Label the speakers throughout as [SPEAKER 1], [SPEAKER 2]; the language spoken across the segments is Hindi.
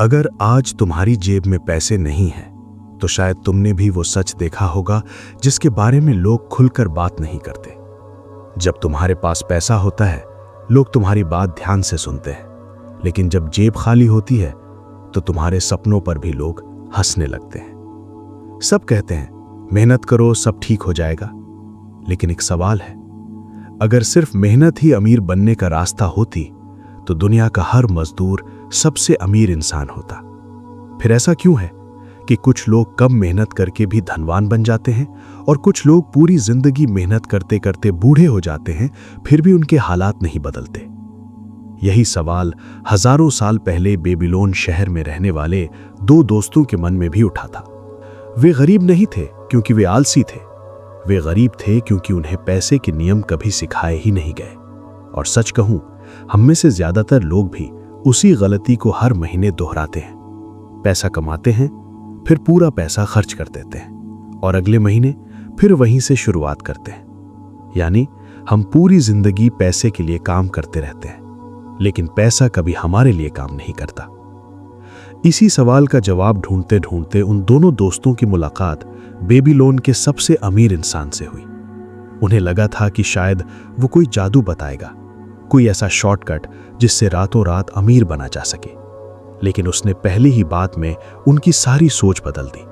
[SPEAKER 1] अगर आज तुम्हारी जेब में पैसे नहीं हैं, तो शायद तुमने भी वो सच देखा होगा जिसके बारे में लोग खुलकर बात नहीं करते। जब तुम्हारे पास पैसा होता है, लोग तुम्हारी बात ध्यान से सुनते हैं, लेकिन जब जेब खाली होती है, तो तुम्हारे सपनों पर भी लोग हंसने लगते हैं। सब कहते हैं, मेहनत करो, सब ठीक हो जाएगा। लेकिन एक सवाल है, अगर सिर्फ मेहनत ही अमीर बनने का रास्ता होती, तो दुनिया का हर मजदूर सबसे अमीर इंसान होता। फिर ऐसा क्यों है कि कुछ लोग कम मेहनत करके भी धनवान बन जाते हैं और कुछ लोग पूरी जिंदगी मेहनत करते करते बूढ़े हो जाते हैं, फिर भी उनके हालात नहीं बदलते? यही सवाल हजारों साल पहले बेबीलोन शहर में रहने वाले दो दोस्तों के मन में भी उठा था। वे गरीब नहीं थे क्योंकि वे आलसी थे, वे गरीब थे क्योंकि उन्हें पैसे के नियम कभी सिखाए ही नहीं गए। और सच कहूं, हम में से ज्यादातर लोग भी उसी गलती को हर महीने दोहराते हैं। पैसा कमाते हैं, फिर पूरा पैसा खर्च कर देते हैं और अगले महीने फिर वहीं से शुरुआत करते हैं। यानी हम पूरी जिंदगी पैसे के लिए काम करते रहते हैं, लेकिन पैसा कभी हमारे लिए काम नहीं करता। इसी सवाल का जवाब ढूंढते ढूंढते उन दोनों दोस्तों की मुलाकात बेबीलोन के सबसे अमीर इंसान से हुई। उन्हें लगा था कि शायद वो कोई जादू बताएगा, कोई ऐसा शॉर्टकट जिससे रातों रात अमीर बना जा सके। लेकिन उसने पहली ही बात में उनकी सारी सोच बदल दी।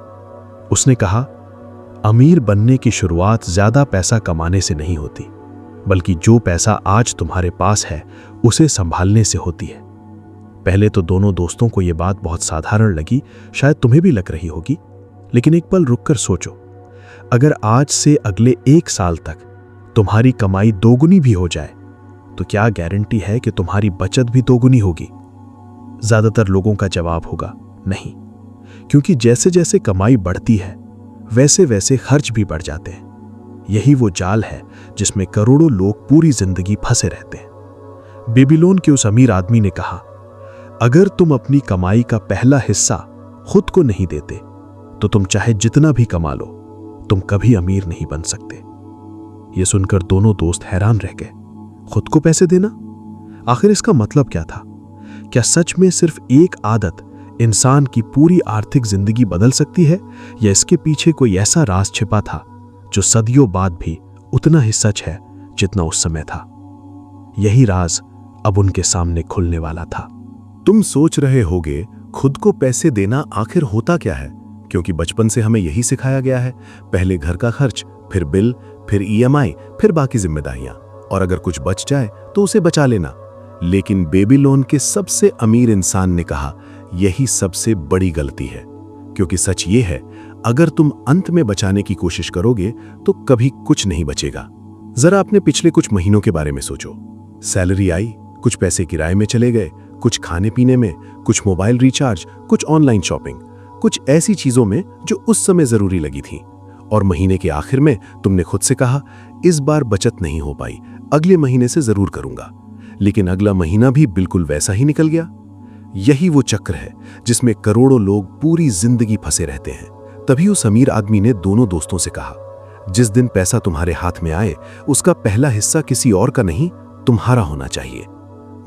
[SPEAKER 1] उसने कहा, अमीर बनने की शुरुआत ज्यादा पैसा कमाने से नहीं होती, बल्कि जो पैसा आज तुम्हारे पास है उसे संभालने से होती है। पहले तो दोनों दोस्तों को यह बात बहुत साधारण लगी, शायद तुम्हें भी लग रही होगी। लेकिन एक पल रुककर सोचो, अगर आज से अगले 1 साल तक तुम्हारी कमाई दोगुनी भी हो जाए, तो क्या गारंटी है कि तुम्हारी बचत भी दोगुनी होगी? ज्यादातर लोगों का जवाब होगा नहीं, क्योंकि जैसे जैसे कमाई बढ़ती है, वैसे वैसे खर्च भी बढ़ जाते हैं। यही वो जाल है जिसमें करोड़ों लोग पूरी जिंदगी फंसे रहते हैं। बेबीलोन के उस अमीर आदमी ने कहा, अगर तुम अपनी कमाई का पहला हिस्सा खुद को नहीं देते, तो तुम चाहे जितना भी कमा लो, तुम कभी अमीर नहीं बन सकते। यह सुनकर दोनों दोस्त हैरान रह गए। खुद को पैसे देना? आखिर इसका मतलब क्या था? क्या सच में सिर्फ एक आदत इंसान की पूरी आर्थिक जिंदगी बदल सकती है, या इसके पीछे कोई ऐसा राज छिपा था जो सदियों बाद भी उतना ही सच है जितना उस समय था? यही राज अब उनके सामने खुलने वाला था।
[SPEAKER 2] तुम सोच रहे होगे, खुद को पैसे देना आखिर होता क्या है? क्योंकि बचपन से हमें यही सिखाया गया है, पहले घर का खर्च, फिर बिल, फिर ईएमआई, फिर बाकी जिम्मेदारियां, और अगर कुछ बच जाए तो उसे बचा लेना। लेकिन बेबीलोन के सबसे अमीर इंसान ने कहा, यही सबसे बड़ी गलती है। क्योंकि सच ये है, अगर तुम अंत में बचाने की कोशिश करोगे तो कभी कुछ नहीं बचेगा। जरा अपने पिछले कुछ महीनों के बारे में सोचो। सैलरी आई, कुछ पैसे किराए में चले गए, कुछ खाने पीने में, कुछ मोबाइल रिचार्ज, कुछ ऑनलाइन शॉपिंग, कुछ ऐसी चीजों में जो उस समय जरूरी लगी थी। और महीने के आखिर में तुमने खुद से कहा, इस बार बचत नहीं हो पाई, अगले महीने से जरूर करूंगा। लेकिन अगला महीना भी बिल्कुल वैसा ही निकल गया। यही वो चक्र है जिसमें करोड़ों लोग पूरी जिंदगी फंसे रहते हैं। तभी उस अमीर आदमी ने दोनों दोस्तों से कहा, जिस दिन पैसा तुम्हारे हाथ में आए, उसका पहला हिस्सा किसी और का नहीं, तुम्हारा होना चाहिए।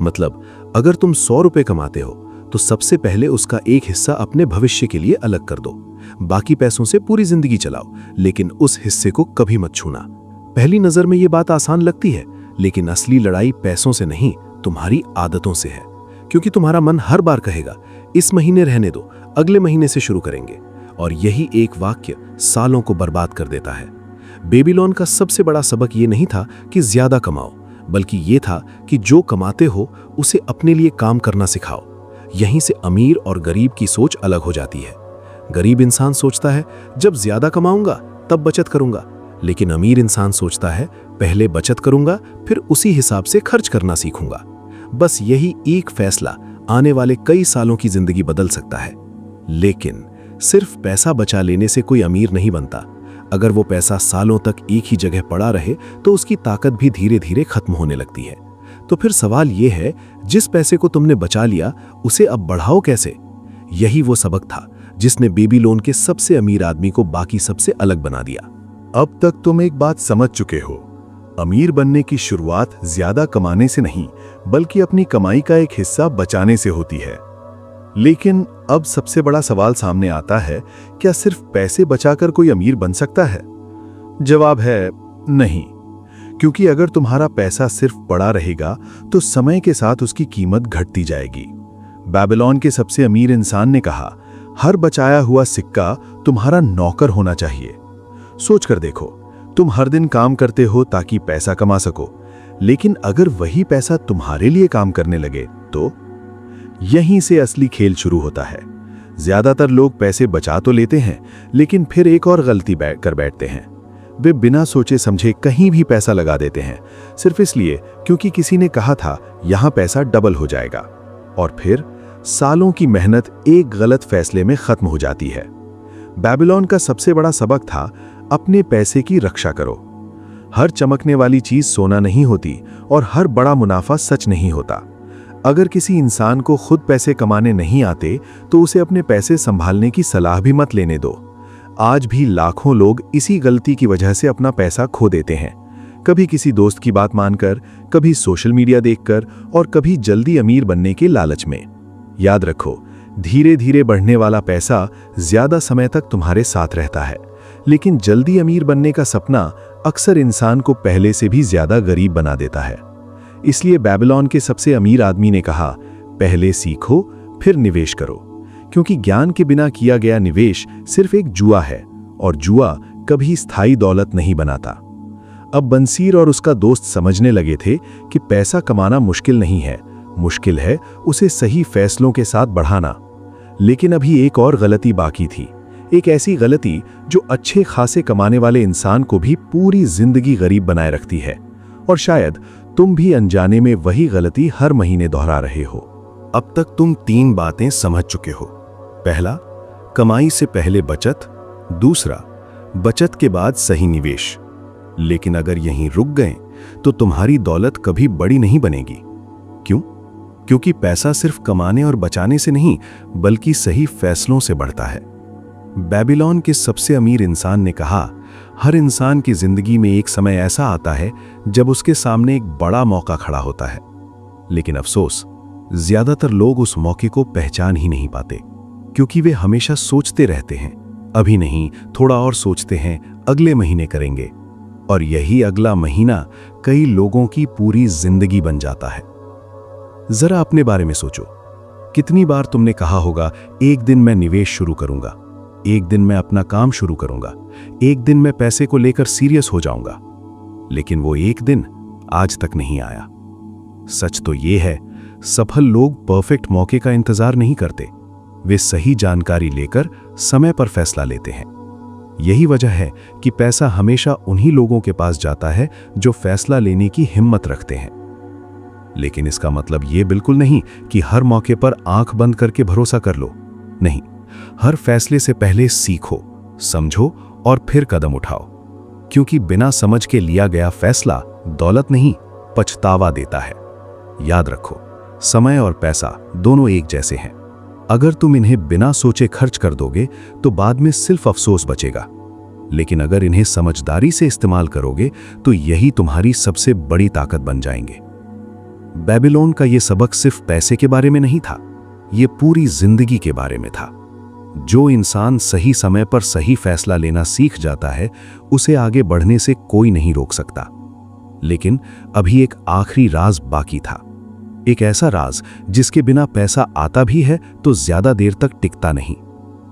[SPEAKER 2] मतलब, अगर तुम 100 रुपए कमाते हो, तो सबसे पहले उसका एक हिस्सा अपने भविष्य के लिए अलग कर दो। बाकी पैसों से पूरी जिंदगी चलाओ, लेकिन उस हिस्से को कभी मत छूना। पहली नजर में ये बात आसान लगती है, लेकिन असली लड़ाई पैसों से नहीं, तुम्हारी आदतों से है। क्योंकि तुम्हारा मन हर बार कहेगा, इस महीने रहने दो, अगले महीने से शुरू करेंगे। और यही एक वाक्य सालों को बर्बाद कर देता है। बेबीलोन का सबसे बड़ा सबक ये नहीं था कि ज्यादा कमाओ, बल्कि ये था कि जो कमाते हो उसे अपने लिए काम करना सिखाओ। यहीं से अमीर और गरीब की सोच अलग हो जाती है। गरीब इंसान सोचता है, जब ज्यादा कमाऊंगा तब बचत करूंगा। लेकिन अमीर इंसान सोचता है, पहले बचत करूंगा, फिर उसी हिसाब से खर्च करना सीखूंगा। बस यही एक फैसला आने वाले कई सालों की जिंदगी बदल सकता है। लेकिन सिर्फ पैसा बचा लेने से कोई अमीर नहीं बनता। अगर वो पैसा सालों तक एक ही जगह पड़ा रहे, तो उसकी ताकत भी धीरे धीरे खत्म होने लगती है। तो फिर सवाल ये है, जिस पैसे को तुमने बचा लिया, उसे अब बढ़ाओ कैसे? यही वो सबक था जिसने बेबीलोन के सबसे अमीर आदमी को बाकी सबसे अलग बना दिया।
[SPEAKER 3] अब तक तुम एक बात समझ चुके हो, अमीर बनने की शुरुआत ज्यादा कमाने से नहीं, बल्कि अपनी कमाई का एक हिस्सा बचाने से होती है। लेकिन अब सबसे बड़ा सवाल सामने आता है, क्या सिर्फ पैसे बचाकर कोई अमीर बन सकता है? जवाब है नहीं, क्योंकि अगर तुम्हारा पैसा सिर्फ पड़ा रहेगा तो समय के साथ उसकी कीमत घटती जाएगी। बेबीलोन के सबसे अमीर इंसान ने कहा, हर बचाया हुआ सिक्का तुम्हारा नौकर होना चाहिए। सोच कर देखो, तुम हर दिन काम करते हो ताकि पैसा कमा सको, लेकिन अगर वही पैसा तुम्हारे लिए काम करने लगे तो यहीं से असली खेल शुरू होता है। ज्यादातर लोग पैसे बचा तो लेते हैं, लेकिन फिर एक और गलती कर बैठते हैं। वे बिना सोचे समझे कहीं भी पैसा लगा देते हैं, सिर्फ इसलिए क्योंकि किसी ने कहा था यहां पैसा डबल हो जाएगा, और फिर सालों की मेहनत एक गलत फैसले में खत्म हो जाती है। बेबीलोन का सबसे बड़ा सबक था, अपने पैसे की रक्षा करो। हर चमकने वाली चीज सोना नहीं होती और हर बड़ा मुनाफा सच नहीं होता। अगर किसी इंसान को खुद पैसे कमाने नहीं आते तो उसे अपने पैसे संभालने की सलाह भी मत लेने दो। आज भी लाखों लोग इसी गलती की वजह से अपना पैसा खो देते हैं, कभी किसी दोस्त की बात मानकर, कभी सोशल मीडिया देखकर, और कभी जल्दी अमीर बनने के लालच में। याद रखो, धीरे धीरे बढ़ने वाला पैसा ज्यादा समय तक तुम्हारे साथ रहता है, लेकिन जल्दी अमीर बनने का सपना अक्सर इंसान को पहले से भी ज्यादा गरीब बना देता है। इसलिए बेबीलोन के सबसे अमीर आदमी ने कहा, पहले सीखो फिर निवेश करो, क्योंकि ज्ञान के बिना किया गया निवेश सिर्फ एक जुआ है, और जुआ कभी स्थायी दौलत नहीं बनाता। अब बंसीर और उसका दोस्त समझने लगे थे कि पैसा कमाना मुश्किल नहीं है, मुश्किल है उसे सही फैसलों के साथ बढ़ाना। लेकिन अभी एक और गलती बाकी थी, एक ऐसी गलती जो अच्छे खासे कमाने वाले इंसान को भी पूरी जिंदगी गरीब बनाए रखती है। और शायद तुम भी अनजाने में वही गलती हर महीने दोहरा रहे हो।
[SPEAKER 2] अब तक तुम 3 बातें समझ चुके हो। पहला, कमाई से पहले बचत। दूसरा, बचत के बाद सही निवेश। लेकिन अगर यहीं रुक गए तो तुम्हारी दौलत कभी बड़ी नहीं बनेगी। क्यों? क्योंकि पैसा सिर्फ कमाने और बचाने से नहीं, बल्कि सही फैसलों से बढ़ता है। बेबीलोन के सबसे अमीर इंसान ने कहा, हर इंसान की जिंदगी में एक समय ऐसा आता है जब उसके सामने एक बड़ा मौका खड़ा होता है, लेकिन अफसोस, ज्यादातर लोग उस मौके को पहचान ही नहीं पाते, क्योंकि वे हमेशा सोचते रहते हैं, अभी नहीं, थोड़ा और सोचते हैं, अगले महीने करेंगे, और यही अगला महीना कई लोगों की पूरी जिंदगी बन जाता है। जरा अपने बारे में सोचो, कितनी बार तुमने कहा होगा, एक दिन मैं निवेश शुरू करूंगा, एक दिन मैं अपना काम शुरू करूंगा, एक दिन मैं पैसे को लेकर सीरियस हो जाऊंगा, लेकिन वो एक दिन आज तक नहीं आया। सच तो ये है, सफल लोग परफेक्ट मौके का इंतजार नहीं करते, वे सही जानकारी लेकर समय पर फैसला लेते हैं। यही वजह है कि पैसा हमेशा उन्हीं लोगों के पास जाता है जो फैसला लेने की हिम्मत रखते हैं। लेकिन इसका मतलब ये बिल्कुल नहीं कि हर मौके पर आंख बंद करके भरोसा कर लो। नहीं, हर फैसले से पहले सीखो, समझो और फिर कदम उठाओ, क्योंकि बिना समझ के लिया गया फैसला दौलत नहीं, पछतावा देता है। याद रखो, समय और पैसा दोनों एक जैसे हैं। अगर तुम इन्हें बिना सोचे खर्च कर दोगे तो बाद में सिर्फ अफसोस बचेगा, लेकिन अगर इन्हें समझदारी से इस्तेमाल करोगे तो यही तुम्हारी सबसे बड़ी ताकत बन जाएंगे। बेबीलोन का यह सबक सिर्फ पैसे के बारे में नहीं था, यह पूरी जिंदगी के बारे में था। जो इंसान सही समय पर सही फैसला लेना सीख जाता है, उसे आगे बढ़ने से कोई नहीं रोक सकता। लेकिन अभी एक आखिरी राज बाकी था, एक ऐसा राज जिसके बिना पैसा आता भी है तो ज्यादा देर तक टिकता नहीं।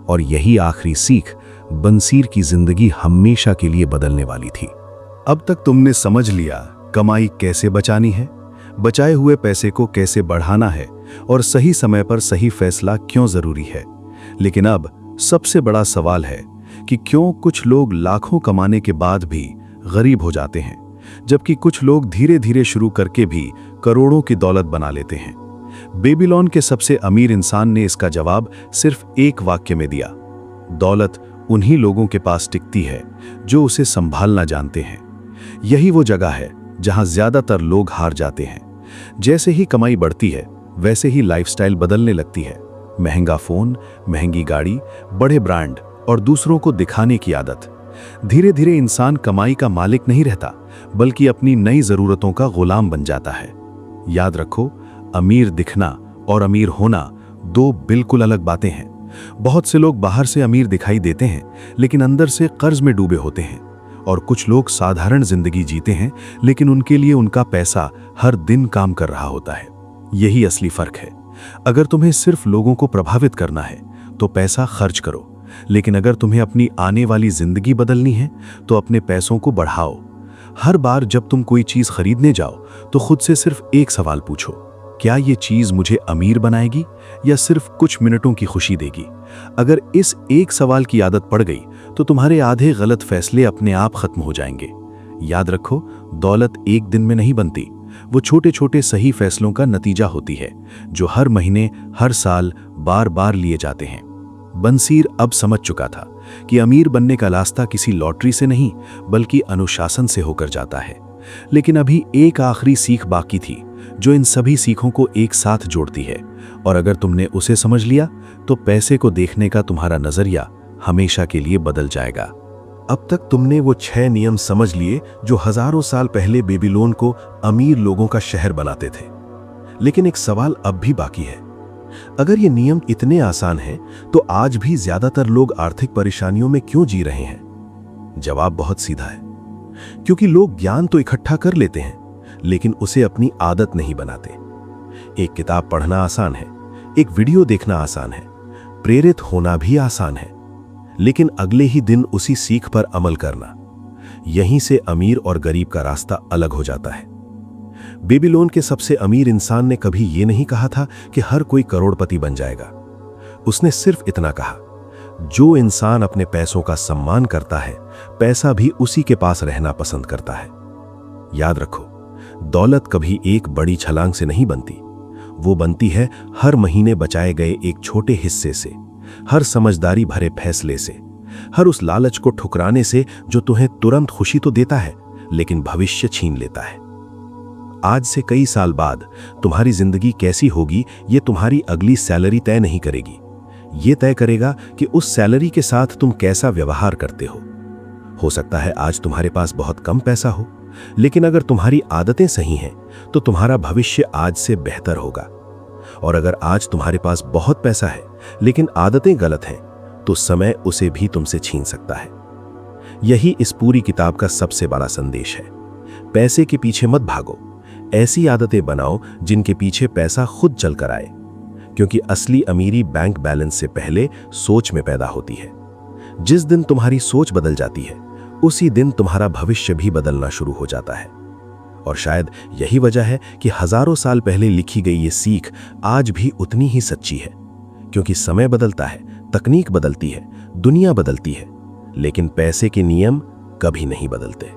[SPEAKER 2] और यही आखिरी सीख बंसीर की जिंदगी हमेशा के लिए बदलने वाली थी।
[SPEAKER 3] अब तक तुमने समझ लिया कमाई कैसे बचानी है, बचाए हुए पैसे को कैसे बढ़ाना है, और सही समय पर सही फैसला क्यों जरूरी है। लेकिन अब सबसे बड़ा सवाल है कि क्यों कुछ लोग लाखों कमाने के बाद भी गरीब हो जाते हैं, जबकि कुछ लोग धीरे धीरे शुरू करके भी करोड़ों की दौलत बना लेते हैं। बेबीलोन के सबसे अमीर इंसान ने इसका जवाब सिर्फ एक वाक्य में दिया, दौलत उन्हीं लोगों के पास टिकती है जो उसे संभालना जानते हैं। यही वो जगह है जहां ज्यादातर लोग हार जाते हैं। जैसे ही कमाई बढ़ती है, वैसे ही लाइफस्टाइल बदलने लगती है। महंगा फोन, महंगी गाड़ी, बड़े ब्रांड और दूसरों को दिखाने की आदत। धीरे धीरे इंसान कमाई का मालिक नहीं रहता, बल्कि अपनी नई जरूरतों का गुलाम बन जाता है। याद रखो, अमीर दिखना और अमीर होना
[SPEAKER 2] दो बिल्कुल अलग बातें हैं। बहुत से लोग बाहर से अमीर दिखाई देते हैं लेकिन अंदर से कर्ज में डूबे होते हैं, और कुछ लोग साधारण जिंदगी जीते हैं लेकिन उनके लिए उनका पैसा हर दिन काम कर रहा होता है। यही असली फर्क है। अगर तुम्हें सिर्फ लोगों को प्रभावित करना है तो पैसा खर्च करो, लेकिन अगर तुम्हें अपनी आने वाली जिंदगी बदलनी है तो अपने पैसों को बढ़ाओ। हर बार जब तुम कोई चीज खरीदने जाओ तो खुद से सिर्फ एक सवाल पूछो, क्या ये चीज मुझे अमीर बनाएगी या सिर्फ कुछ मिनटों की खुशी देगी? अगर इस एक सवाल की आदत पड़ गई तो तुम्हारे आधे गलत फैसले अपने आप खत्म हो जाएंगे। याद रखो, दौलत एक दिन में नहीं बनती, वो छोटे छोटे सही फैसलों का नतीजा होती है जो हर महीने, हर साल, बार बार लिए जाते हैं। बंसीर अब समझ चुका था कि अमीर बनने का रास्ता किसी लॉटरी से नहीं बल्कि अनुशासन से होकर जाता है। लेकिन अभी एक आखिरी सीख बाकी थी जो इन सभी सीखों को एक साथ जोड़ती है, और अगर तुमने उसे समझ लिया तो पैसे को देखने का तुम्हारा नजरिया हमेशा के लिए बदल जाएगा।
[SPEAKER 3] अब तक तुमने वो 6 नियम समझ लिए जो हजारों साल पहले बेबीलोन को अमीर लोगों का शहर बनाते थे। लेकिन एक सवाल अब भी बाकी है। अगर ये नियम इतने आसान हैं, तो आज भी ज्यादातर लोग आर्थिक परेशानियों में क्यों जी रहे हैं? जवाब बहुत सीधा है, क्योंकि लोग ज्ञान तो इकट्ठा कर लेते हैं लेकिन उसे अपनी आदत नहीं बनाते। एक किताब पढ़ना आसान है, एक वीडियो देखना आसान है, प्रेरित होना भी आसान है, लेकिन अगले ही दिन उसी सीख पर अमल करना, यहीं से अमीर और गरीब का रास्ता अलग हो जाता है। बेबीलोन के सबसे अमीर इंसान ने कभी यह नहीं कहा था कि हर कोई करोड़पति बन जाएगा। उसने सिर्फ इतना कहा, जो इंसान अपने पैसों का सम्मान करता है, पैसा भी उसी के पास रहना पसंद करता है। याद रखो, दौलत कभी एक बड़ी छलांग से नहीं बनती, वो बनती है हर महीने बचाए गए एक छोटे हिस्से से, हर समझदारी भरे फैसले से, हर उस लालच को ठुकराने से जो तुम्हें तुरंत खुशी तो देता है लेकिन भविष्य छीन लेता है। आज से कई साल बाद तुम्हारी जिंदगी कैसी होगी ये तुम्हारी अगली सैलरी तय नहीं करेगी, ये तय करेगा कि उस सैलरी के साथ तुम कैसा व्यवहार करते हो। हो सकता है आज तुम्हारे पास बहुत कम पैसा हो, लेकिन अगर तुम्हारी आदतें सही हैं तो तुम्हारा भविष्य आज से बेहतर होगा। और अगर आज तुम्हारे पास बहुत पैसा है लेकिन आदतें गलत हैं तो समय उसे भी तुमसे छीन सकता है। यही इस पूरी किताब का सबसे बड़ा संदेश है। पैसे के पीछे मत भागो, ऐसी आदतें बनाओ जिनके पीछे पैसा खुद चल कर आए, क्योंकि असली अमीरी बैंक बैलेंस से पहले सोच में पैदा होती है। जिस दिन तुम्हारी सोच बदल जाती है उसी दिन तुम्हारा भविष्य भी बदलना शुरू हो जाता है। और शायद यही वजह है कि हजारों साल पहले लिखी गई ये सीख आज भी उतनी ही सच्ची है, क्योंकि समय बदलता है, तकनीक बदलती है, दुनिया बदलती है, लेकिन पैसे के नियम कभी नहीं बदलते।